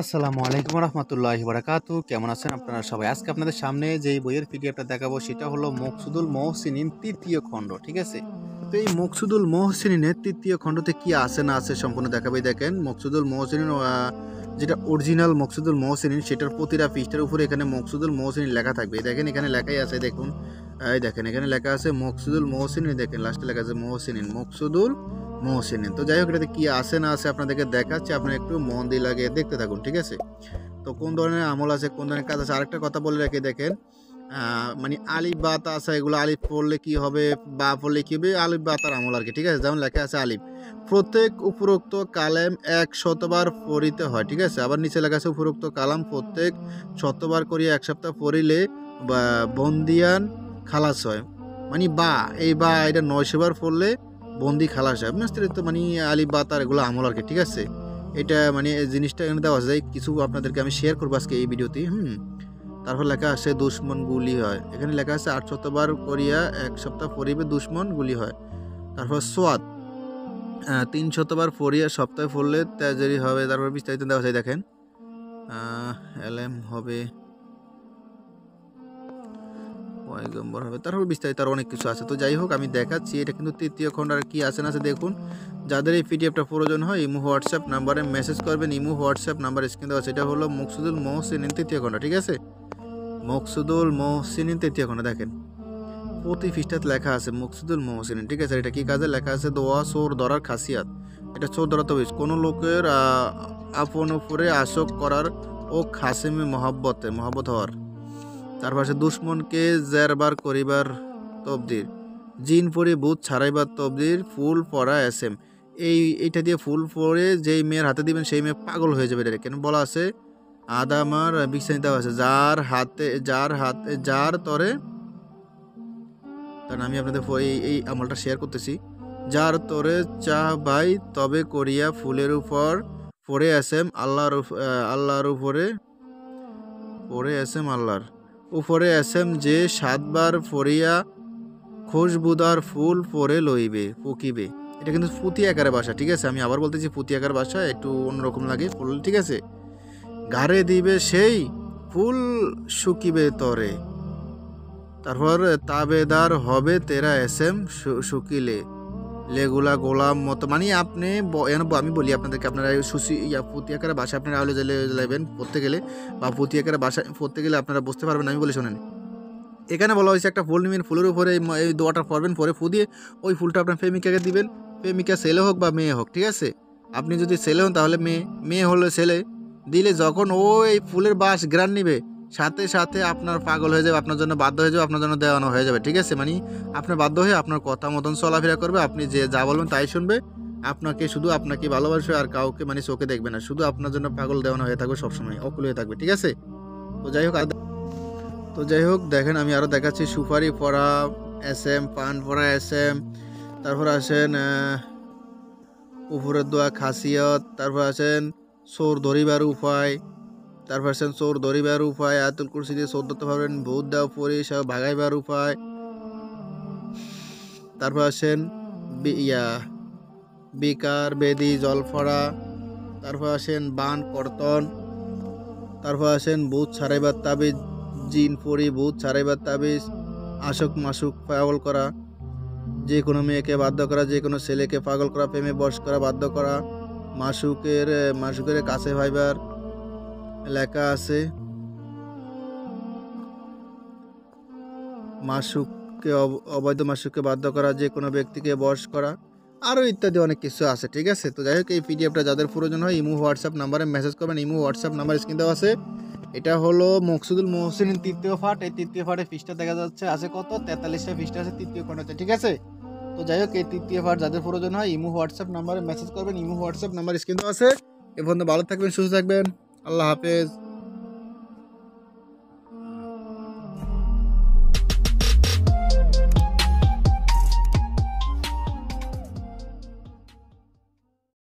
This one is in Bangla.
আসসালামু আলাইকুম রহমতুল্লাহি বারাকাতু। কেমন আছেন আপনারা সবাই? আজকে আপনাদের সামনে যেই বইয়ের পিডিএফটা দেখাবো সেটা হলো মকসুদুল মহসিনিন তৃতীয় খণ্ড, ঠিক আছে? তো এই মকসুদুল মহসিনিনের তৃতীয় খণ্ডতে কি আছে না আছে সম্পূর্ণ দেখাবেই। দেখেন মকসুদুল মহসিনিন যেটা অরিজিনাল মকসুদুল মহসিনিন সেটার প্রতিটা পৃষ্ঠার উপরে এখানে মকসুদুল মহসিনিন লেখা থাকবে। দেখেন এখানে লেখাই আছে, দেখুন এই দেখেন এখানে লেখা আছে মকসুদুল মহসিনিন, দেখেন লাস্টে লেখা আছে মহসিনিন, মকসুদুল মহসিনিন। তো যাই হোক এটাতে কি আছে না আছে আপনাদেরকে দেখাচ্ছি, আপনারা একটু মন দিয়ে লাগিয়ে দেখতে থাকুন, ঠিক আছে? তো কোন ধরনের আমল আছে, কোন ধরনের কাজ আছে, আরেকটা কথা বলে রেখে দেখেন, মানে আলিফ বা তা আছে, এগুলো আলিফ পড়লে কি হবে বা পড়লে কি হবে, আলিফ বা তার আমল আর কি, ঠিক আছে? যেমন লেখা আছে আলিফ, প্রত্যেক উপরোক্ত কালাম 100বার পড়িতে হয়, ঠিক আছে? আবার নিচে লেখা আছে উপরোক্ত কালাম প্রত্যেক 100বার করিয়া 1 সপ্তাহ পড়িলে বা বন্দিয়ান খালাস হয়। মানে বা এই বা এটা 900বার পড়লে বন্দি খালাস হয়, বুঝতে তো মানে আলিফ বা তার এগুলো আমল আর কি, ঠিক আছে? এটা মানে জিনিসটা এখানে দেওয়া যায়, কিছু আপনাদেরকে আমি শেয়ার করবো আজকে এই ভিডিওতে। তারপর লেখা আছে দুশ্মন গুলি হয়, এখানে লেখা আছে 800বার করিয়া 1 সপ্তাহ পড়িবে দুশ্মন গুলি হয়। তারপর সোয়াদ 300বার পড়িয়া সপ্তাহে পড়লে তেজারি হবে। তারপর বিস্তারিত দেওয়া যায়, দেখেন এলএম হবে, পয়গম্বর হবে, তারপর বিস্তারিত আর অনেক কিছু আছে। তো যাই হোক আমি দেখাচ্ছি, এটা কিন্তু তৃতীয় খণ্ড। আর কি আছে না আছে দেখুন। যাদের এই পিডিএফটা প্রয়োজন হয় ইমো হোয়াটসঅ্যাপ নাম্বারে মেসেজ করবেন। ইমো হোয়াটসঅ্যাপ নাম্বার স্ক্রিন দেওয়া আছে, এটা হলো মকসুদুল মহসিনিন তৃতীয় খণ্ড, ঠিক আছে? মকসুদুল মহসিনিন তৃতীয় খণ্ড, দেখেন প্রতি পৃষ্ঠাতে লেখা আছে মকসুদুল মহসিনিন, ঠিক আছে? এটা কি কাজে লেখা আছে? দোয়া চোর ধরার খাসিয়াত, এটা চোর ধরা তবিজ, কোনো লোকের আপন উপরে আসক করার ও খাসিমে মহাব্বত হওয়ার। তারপর আছে দুশ্মনকে জেরবার করিবার তবদির, জিন পরে বুথ ছাড়াইবার তবদির, ফুল পড়া এসএম। এইটা দিয়ে ফুল পরে যেই মেয়ের হাতে দিবেন সেই মেয়ে পাগল হয়ে যাবে। এটা কেন বলা আছে? আদামার বিস্তারিত দেওয়া আছে, যার তরে, কারণ আমি আপনাদের এই আমলটা শেয়ার করতেছি। যার তরে চাহ ভাই তবে করিয়া ফুলের উপর পড়ে এসএম আল্লাহর উপরে পড়ে এসএম আল্লাহর উপরে এসএম যে 7বার পড়িয়া খুশবুদার ফুল পরে লইবে পুকিবে। এটা কিন্তু পুঁতি আকারের ভাষা, ঠিক আছে? আমি আবার বলতেছি পুঁতি আকার ভাষা, একটু অন্যরকম লাগে ফুল, ঠিক আছে? ঘাড়ে দিবে সেই ফুল শুকিবে তরে, তারপর তাবেদার হবে তেরা এসএম শুকিলে লেগুলা গোলাম মতো। মানে আপনি আমি বলি আপনাদেরকে, আপনারা পুঁতি আকারের ভাষা আপনারা আলো যাবেন পড়তে গেলে, বা পুঁতি আকারের ভাষা পড়তে গেলে আপনারা বুঝতে পারবেন। আমি বলি শোনেন, এখানে বলা হয়েছে একটা ফুল নিবেন, ফুলের উপরে এই দোয়াটা পড়বেন, পরে ফু দিয়ে ওই ফুলটা আপনার প্রেমিকাকে দিবেন। প্রেমিকা ছেলে হোক বা মেয়ে হোক, ঠিক আছে? আপনি যদি ছেলে হন তাহলে মেয়ে, মেয়ে হলে ছেলে। দিলে যখন ও এই ফুলের বাস গ্রান নিবে, সাথে সাথে আপনার পাগল হয়ে যাবে, আপনার জন্য বাধ্য হয়ে যাবে, আপনার জন্য দেওয়ানো হয়ে যাবে, ঠিক আছে? মানে আপনার বাধ্য হয়ে আপনার কথা মতন চলাফেরা করবে, আপনি যে যা বলবেন তাই শুনবে, শুধু আপনাকে ভালোবাসবে, আর কাউকে মানে চোখে দেখবে না, শুধু আপনার জন্য পাগল দেওয়ানো হয়ে থাকবে, সবসময় অকুল হয়ে থাকবে, ঠিক আছে? তো যাই হোক দেখেন আমি আরও দেখাচ্ছি। সুপারি পড়া এসএম, পান পড়া এসএম, তারপর আসেন উপরের দোয়া খাসিয়ত, তারপর আসেন চোর ধরিবার উপায়, তারপর আসেন চোর ধরিবার উপায়, আয়াতুল কুরসি দিয়ে চোর ধরতে পারবেন, ভূত দেও পরি সব ভাগাইবার উপায়, তারপর আসেন বিকার বেদি জলফড়া, তারপর আসেন বান কর্তন, তারপর আসেন ভূত ছাড়াইবার তাবিজ, জিন পরি ভূত ছাড়াইবার তাবিজ, আশক মাসুক পাগল করা, যে কোনো মেয়েকে বাধ্য করা, যে কোনো ছেলেকে পাগল করা, প্রেমে বশ করা, বাধ্য করা, মাসুকের কাছে ভাইবার লেখা আছে, মাসুককে অবৈধ মাসুককে বাধ্য করা, যে কোনো ব্যক্তিকে বশ করা, আরও ইত্যাদি অনেক কিছু আছে, ঠিক আছে? তো যাই হোক এই পিডিএফটা যাদের প্রয়োজন হয় ইমো হোয়াটসঅ্যাপ নাম্বারে মেসেজ করবেন। ইমো হোয়াটসঅ্যাপ নাম্বার স্ক্রিন দেওয়া আছে। এটা হলো মকসুদুল মহসিনিন তৃতীয় পাঠ। এই তৃতীয় পাঠের পৃষ্ঠা দেখা যাচ্ছে আছে কত, 43টা পৃষ্ঠা আছে তৃতীয় খণ্ডতে, ঠিক আছে? তো যাই হোক এই তৃতীয় পাঠ যাদের প্রয়োজন হয় ইমো হোয়াটসঅ্যাপ নাম্বারে মেসেজ করবেন। ইমো হোয়াটসঅ্যাপ নাম্বার স্ক্রিন দেওয়া আছে। এ পর্যন্ত ভালো থাকবেন, সুস্থ থাকবেন, আল্লাহ হাফেজ।